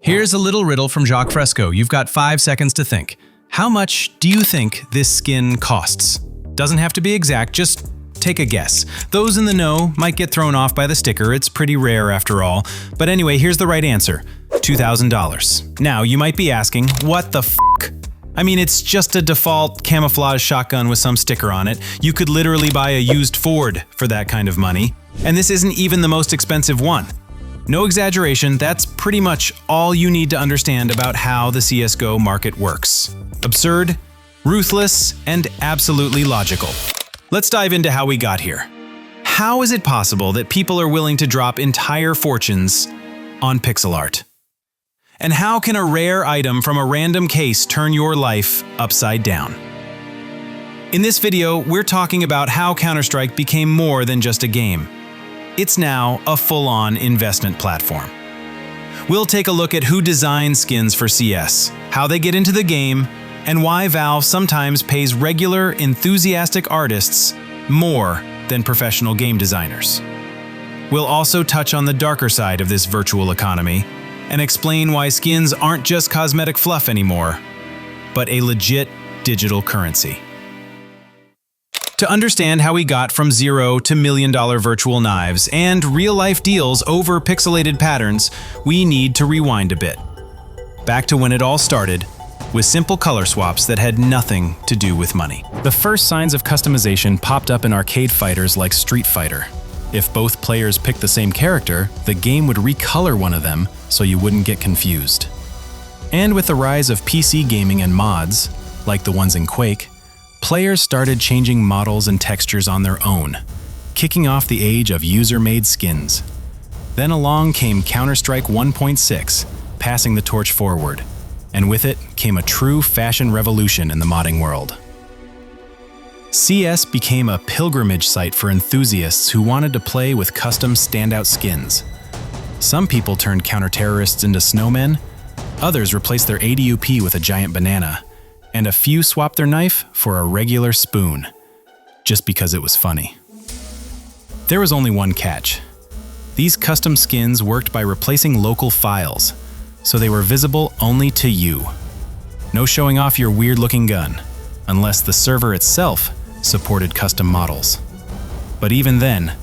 Here's a little riddle from Jacques Fresco. You've got 5 seconds to think. How much do you think this skin costs? Doesn't have to be exact, just take a guess. Those in the know might get thrown off by the sticker, it's pretty rare after all. But anyway, here's the right answer, $2,000. Now, you might be asking, what the f***? I mean, it's just a default camouflage shotgun with some sticker on it. You could literally buy a used Ford for that kind of money. And this isn't even the most expensive one. No exaggeration, that's pretty much all you need to understand about how the CSGO market works. Absurd, ruthless, and absolutely logical. Let's dive into how we got here. How is it possible that people are willing to drop entire fortunes on pixel art? And how can a rare item from a random case turn your life upside down? In this video, we're talking about how Counter-Strike became more than just a game. It's now a full-on investment platform. We'll take a look at who designs skins for CS, how they get into the game, and why Valve sometimes pays regular, enthusiastic artists more than professional game designers. We'll also touch on the darker side of this virtual economy and explain why skins aren't just cosmetic fluff anymore, but a legit digital currency. To understand how we got from $0 to million-dollar virtual knives and real-life deals over pixelated patterns, we need to rewind a bit. Back to when it all started, with simple color swaps that had nothing to do with money. The first signs of customization popped up in arcade fighters like Street Fighter. If both players picked the same character, the game would recolor one of them so you wouldn't get confused. And with the rise of PC gaming and mods, like the ones in Quake, players started changing models and textures on their own, kicking off the age of user-made skins. Then along came Counter-Strike 1.6, passing the torch forward, and with it came a true fashion revolution in the modding world. CS became a pilgrimage site for enthusiasts who wanted to play with custom standout skins. Some people turned counter-terrorists into snowmen, others replaced their ADUP with a giant banana, and a few swapped their knife for a regular spoon, just because it was funny. There was only one catch. These custom skins worked by replacing local files, so they were visible only to you. No showing off your weird-looking gun, unless the server itself supported custom models. But even then,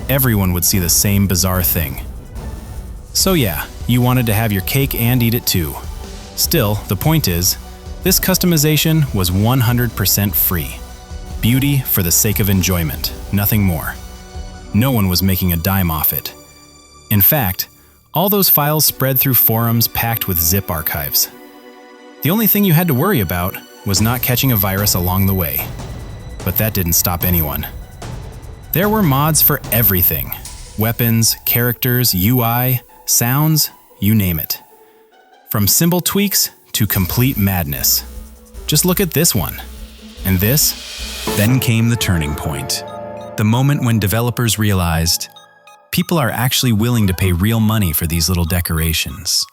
everyone would see the same bizarre thing. So yeah, you wanted to have your cake and eat it too. Still, the point is, this customization was 100% free. Beauty for the sake of enjoyment, nothing more. No one was making a dime off it. In fact, all those files spread through forums packed with zip archives. The only thing you had to worry about was not catching a virus along the way. But that didn't stop anyone. There were mods for everything. Weapons, characters, UI, sounds, you name it. From symbol tweaks to complete madness. Just look at this one. And this? Then came the turning point. The moment when developers realized people are actually willing to pay real money for these little decorations.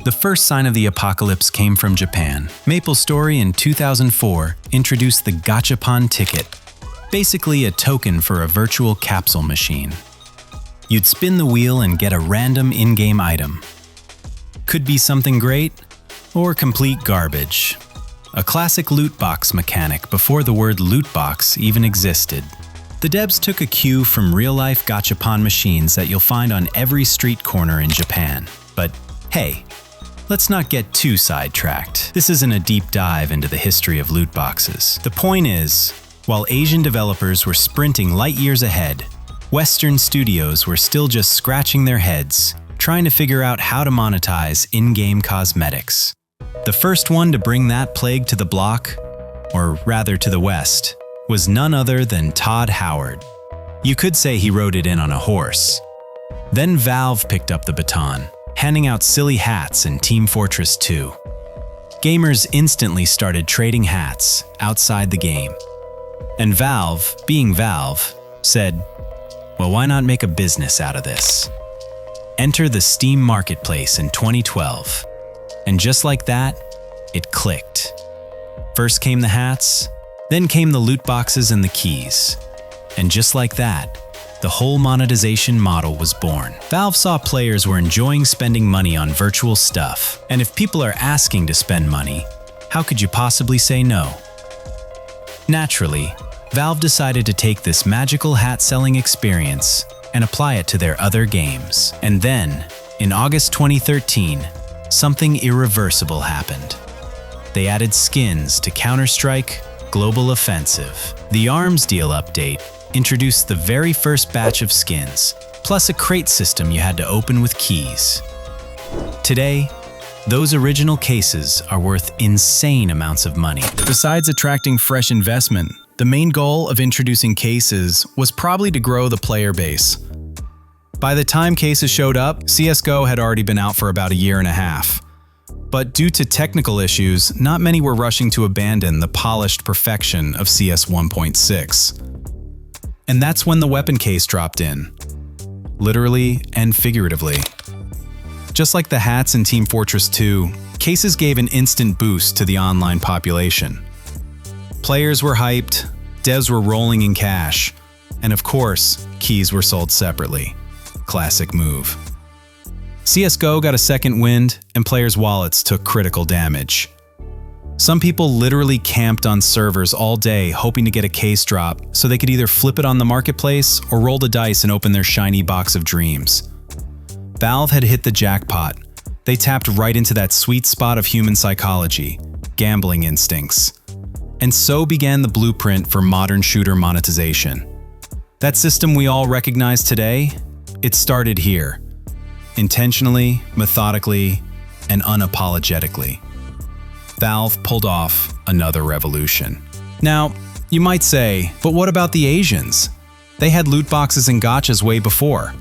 The first sign of the apocalypse came from Japan. MapleStory in 2004 introduced the Gachapon ticket, basically a token for a virtual capsule machine. You'd spin the wheel and get a random in-game item. Could be something great, or complete garbage. A classic loot box mechanic before the word loot box even existed. The devs took a cue from real-life Gachapon machines that you'll find on every street corner in Japan. But hey, let's not get too sidetracked. This isn't a deep dive into the history of loot boxes. The point is, while Asian developers were sprinting light years ahead, Western studios were still just scratching their heads, trying to figure out how to monetize in-game cosmetics. The first one to bring that plague to the block, or rather to the West, was none other than Todd Howard. You could say he rode it in on a horse. Then Valve picked up the baton, handing out silly hats in Team Fortress 2. Gamers instantly started trading hats outside the game. And Valve, being Valve, said, well, why not make a business out of this? Enter the Steam Marketplace in 2012. And just like that, it clicked. First came the hats, then came the loot boxes and the keys. And just like that, the whole monetization model was born. Valve saw players were enjoying spending money on virtual stuff, and if people are asking to spend money, how could you possibly say no? Naturally, Valve decided to take this magical hat-selling experience and apply it to their other games. And then, in August 2013, something irreversible happened. They added skins to Counter-Strike Global Offensive. The Arms Deal update introduced the very first batch of skins, plus a crate system you had to open with keys. Today, those original cases are worth insane amounts of money. Besides attracting fresh investment, the main goal of introducing cases was probably to grow the player base. By the time cases showed up, CSGO had already been out for about a year and a half. But due to technical issues, not many were rushing to abandon the polished perfection of CS 1.6. And that's when the weapon case dropped in, literally and figuratively. Just like the hats in Team Fortress 2, cases gave an instant boost to the online population. Players were hyped, devs were rolling in cash, and of course, keys were sold separately. Classic move. CSGO got a second wind, and players' wallets took critical damage. Some people literally camped on servers all day hoping to get a case drop so they could either flip it on the marketplace or roll the dice and open their shiny box of dreams. Valve had hit the jackpot. They tapped right into that sweet spot of human psychology, gambling instincts. And so began the blueprint for modern shooter monetization. That system we all recognize today, it started here. Intentionally, methodically, and unapologetically. Valve pulled off another revolution. Now, you might say, but what about the Asians? They had loot boxes and gachas way before.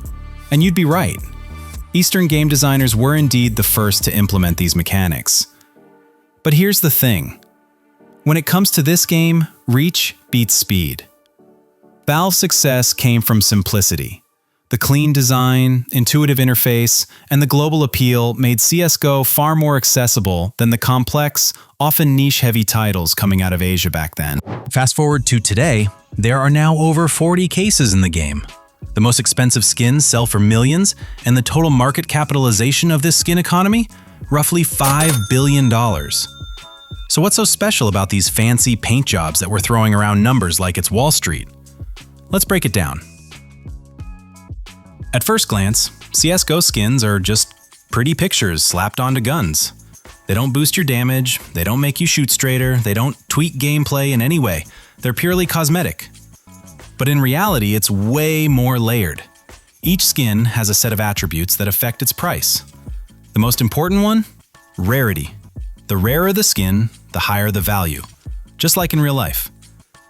And you'd be right. Eastern game designers were indeed the first to implement these mechanics. But here's the thing. When it comes to this game, reach beats speed. Valve's success came from simplicity. The clean design, intuitive interface, and the global appeal made CSGO far more accessible than the complex, often niche-heavy titles coming out of Asia back then. Fast forward to today, there are now over 40 cases in the game. The most expensive skins sell for millions, and the total market capitalization of this skin economy? Roughly $5 billion. So what's so special about these fancy paint jobs that we're throwing around numbers like it's Wall Street? Let's break it down. At first glance, CSGO skins are just pretty pictures slapped onto guns. They don't boost your damage, they don't make you shoot straighter, they don't tweak gameplay in any way. They're purely cosmetic. But in reality, it's way more layered. Each skin has a set of attributes that affect its price. The most important one? Rarity. The rarer the skin, the higher the value. Just like in real life.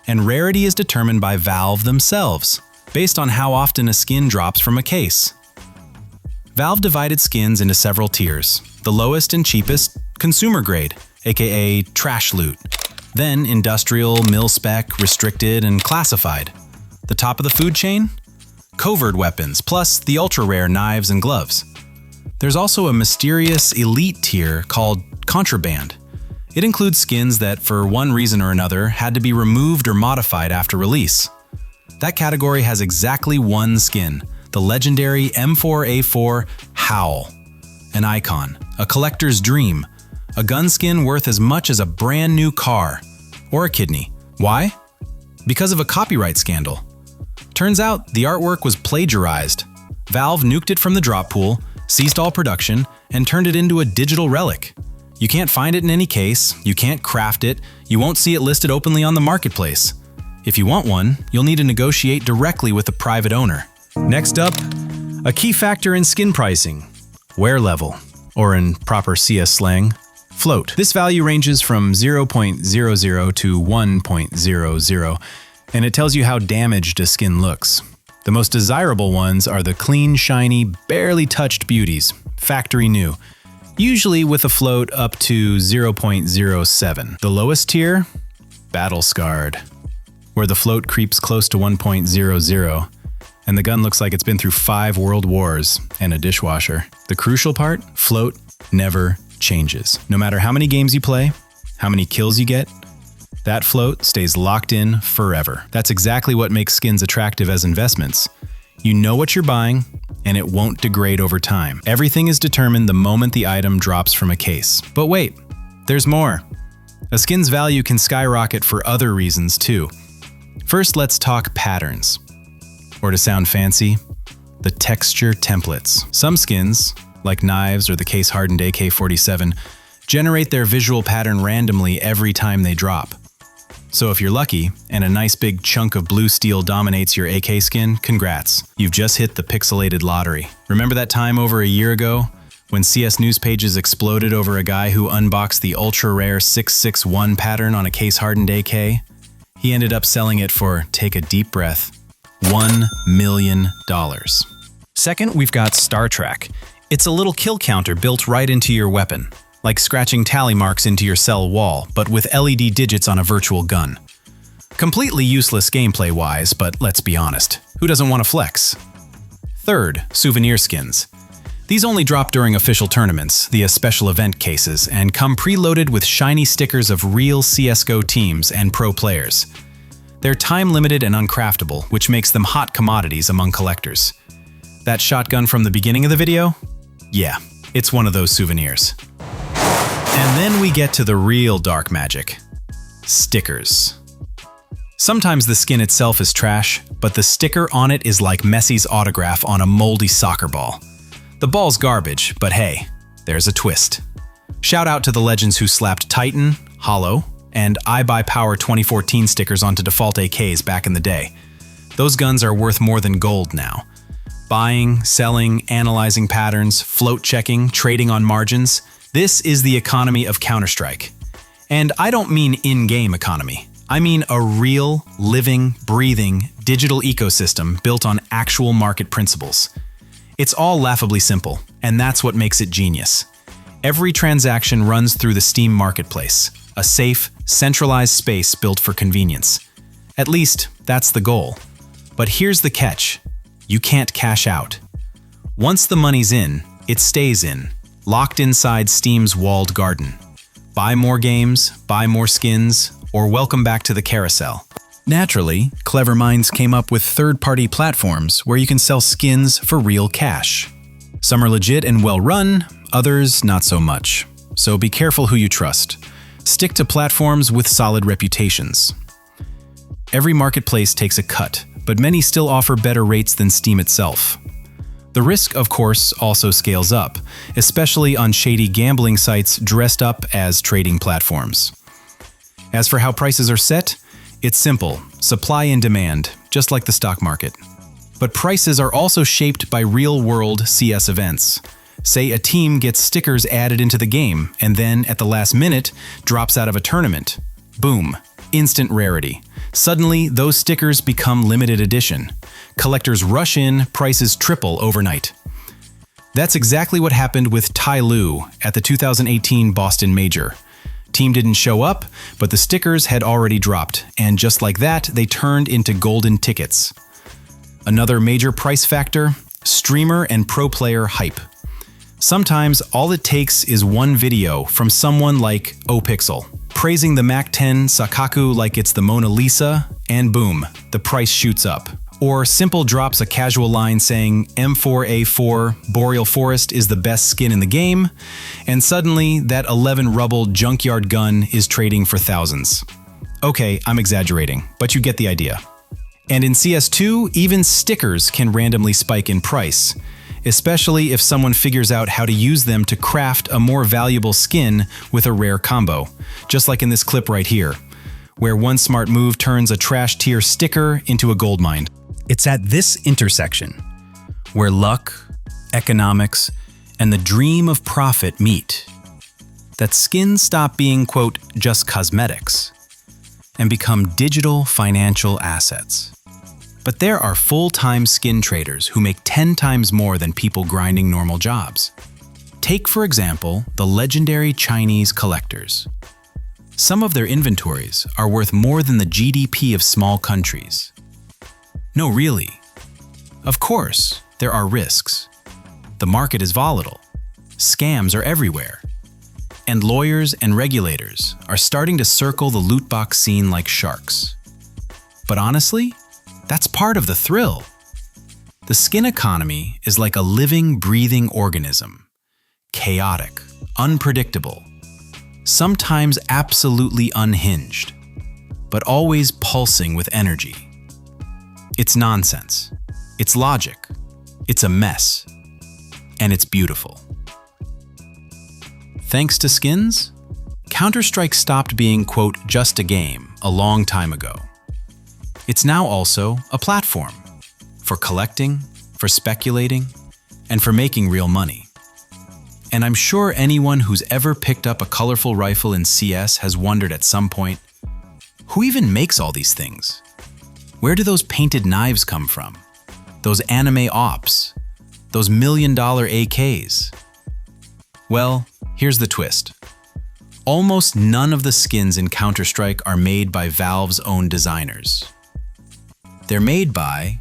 And rarity is determined by Valve themselves, based on how often a skin drops from a case. Valve divided skins into several tiers. The lowest and cheapest, consumer grade, aka trash loot. Then industrial, mil-spec, restricted, and classified. The top of the food chain? Covert weapons, plus the ultra-rare knives and gloves. There's also a mysterious elite tier called contraband. It includes skins that, for one reason or another, had to be removed or modified after release. That category has exactly one skin, the legendary M4A4 Howl. An icon, a collector's dream, a gun skin worth as much as a brand new car, or a kidney. Why? Because of a copyright scandal. Turns out the artwork was plagiarized. Valve nuked it from the drop pool, ceased all production, and turned it into a digital relic. You can't find it in any case, you can't craft it, you won't see it listed openly on the marketplace. If you want one, you'll need to negotiate directly with the private owner. Next up, a key factor in skin pricing, wear level, or in proper CS slang, float. This value ranges from 0.00 to 1.00, and it tells you how damaged a skin looks. The most desirable ones are the clean, shiny, barely touched beauties, factory new, usually with a float up to 0.07. The lowest tier? Battle scarred, where the float creeps close to 1.00, and the gun looks like it's been through 5 world wars and a dishwasher. The crucial part? Float never changes. No matter how many games you play, how many kills you get, that float stays locked in forever. That's exactly what makes skins attractive as investments. You know what you're buying, and it won't degrade over time. Everything is determined the moment the item drops from a case. But wait, there's more. A skin's value can skyrocket for other reasons too. First, let's talk patterns. Or to sound fancy, the texture templates. Some skins, like knives or the case-hardened AK-47, generate their visual pattern randomly every time they drop. So if you're lucky, and a nice big chunk of blue steel dominates your AK skin, congrats. You've just hit the pixelated lottery. Remember that time over a year ago, when CS news pages exploded over a guy who unboxed the ultra-rare 661 pattern on a case-hardened AK? He ended up selling it for, take a deep breath, $1 million. Second, we've got Star Trek. It's a little kill counter built right into your weapon, like scratching tally marks into your cell wall, but with LED digits on a virtual gun. Completely useless gameplay-wise, but let's be honest, who doesn't want to flex? Third, souvenir skins. These only drop during official tournaments, the special event cases, and come preloaded with shiny stickers of real CSGO teams and pro players. They're time-limited and uncraftable, which makes them hot commodities among collectors. That shotgun from the beginning of the video? Yeah, it's one of those souvenirs. And then we get to the real dark magic. Stickers. Sometimes the skin itself is trash, but the sticker on it is like Messi's autograph on a moldy soccer ball. The ball's garbage, but hey, there's a twist. Shout out to the legends who slapped Titan, Hollow, and I Buy Power 2014 stickers onto default AKs back in the day. Those guns are worth more than gold now. Buying, selling, analyzing patterns, float checking, trading on margins. This is the economy of Counter-Strike. And I don't mean in-game economy. I mean a real, living, breathing, digital ecosystem built on actual market principles. It's all laughably simple, and that's what makes it genius. Every transaction runs through the Steam marketplace, a safe, centralized space built for convenience. At least, that's the goal. But here's the catch. You can't cash out. Once the money's in, it stays in, locked inside Steam's walled garden. Buy more games, buy more skins, or welcome back to the carousel. Naturally, clever minds came up with third-party platforms where you can sell skins for real cash. Some are legit and well-run, others not so much. So be careful who you trust. Stick to platforms with solid reputations. Every marketplace takes a cut, but many still offer better rates than Steam itself. The risk, of course, also scales up, especially on shady gambling sites dressed up as trading platforms. As for how prices are set, it's simple, supply and demand, just like the stock market. But prices are also shaped by real-world CS events. Say a team gets stickers added into the game, and then, at the last minute, drops out of a tournament. Boom. Instant rarity. Suddenly, those stickers become limited edition. Collectors rush in, prices triple overnight. That's exactly what happened with Tai Lu at the 2018 Boston Major. Team didn't show up, but the stickers had already dropped, and just like that, they turned into golden tickets. Another major price factor: streamer and pro player hype. Sometimes all it takes is one video from someone like OPixel, praising the Mac-10 Sakaku like it's the Mona Lisa, and boom, the price shoots up. Or Simple drops a casual line saying M4A4 Boreal Forest is the best skin in the game, and suddenly that 11 rubble junkyard gun is trading for thousands. Okay, I'm exaggerating, but you get the idea. And in CS2, even stickers can randomly spike in price, especially if someone figures out how to use them to craft a more valuable skin with a rare combo, just like in this clip right here, where one smart move turns a trash tier sticker into a gold mine. It's at this intersection, where luck, economics, and the dream of profit meet, that skins stop being, quote, just cosmetics, and become digital financial assets. But there are full-time skin traders who make 10 times more than people grinding normal jobs. Take, for example, the legendary Chinese collectors. Some of their inventories are worth more than the GDP of small countries. No, really. Of course, there are risks. The market is volatile. Scams are everywhere. And lawyers and regulators are starting to circle the loot box scene like sharks. But honestly, that's part of the thrill. The skin economy is like a living, breathing organism. Chaotic, unpredictable, sometimes absolutely unhinged, but always pulsing with energy. It's nonsense. It's logic. It's a mess. And it's beautiful. Thanks to skins, Counter-Strike stopped being, quote, just a game a long time ago. It's now also a platform for collecting, for speculating, and for making real money. And I'm sure anyone who's ever picked up a colorful rifle in CS has wondered at some point, who even makes all these things? Where do those painted knives come from? Those anime ops? Those million-dollar AKs? Well, here's the twist. Almost none of the skins in Counter-Strike are made by Valve's own designers. They're made by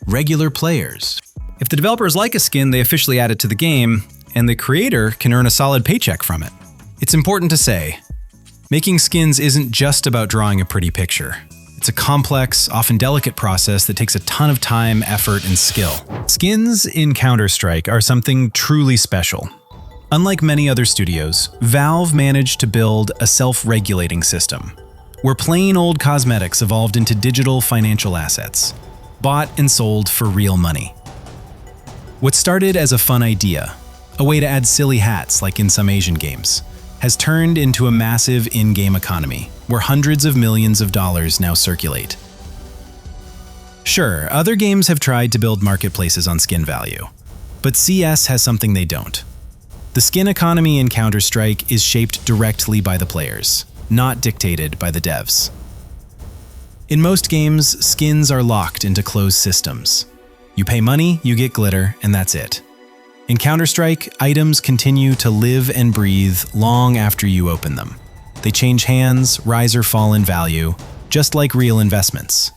regular players. If the developers like a skin, they officially add it to the game, and the creator can earn a solid paycheck from it. It's important to say, making skins isn't just about drawing a pretty picture. It's a complex, often delicate process that takes a ton of time, effort, and skill. Skins in Counter-Strike are something truly special. Unlike many other studios, Valve managed to build a self-regulating system, where plain old cosmetics evolved into digital financial assets, bought and sold for real money. What started as a fun idea, a way to add silly hats like in some Asian games, has turned into a massive in-game economy, where hundreds of millions of dollars now circulate. Sure, other games have tried to build marketplaces on skin value, but CS has something they don't. The skin economy in Counter-Strike is shaped directly by the players, not dictated by the devs. In most games, skins are locked into closed systems. You pay money, you get glitter, and that's it. In Counter-Strike, items continue to live and breathe long after you open them. They change hands, rise or fall in value, just like real investments.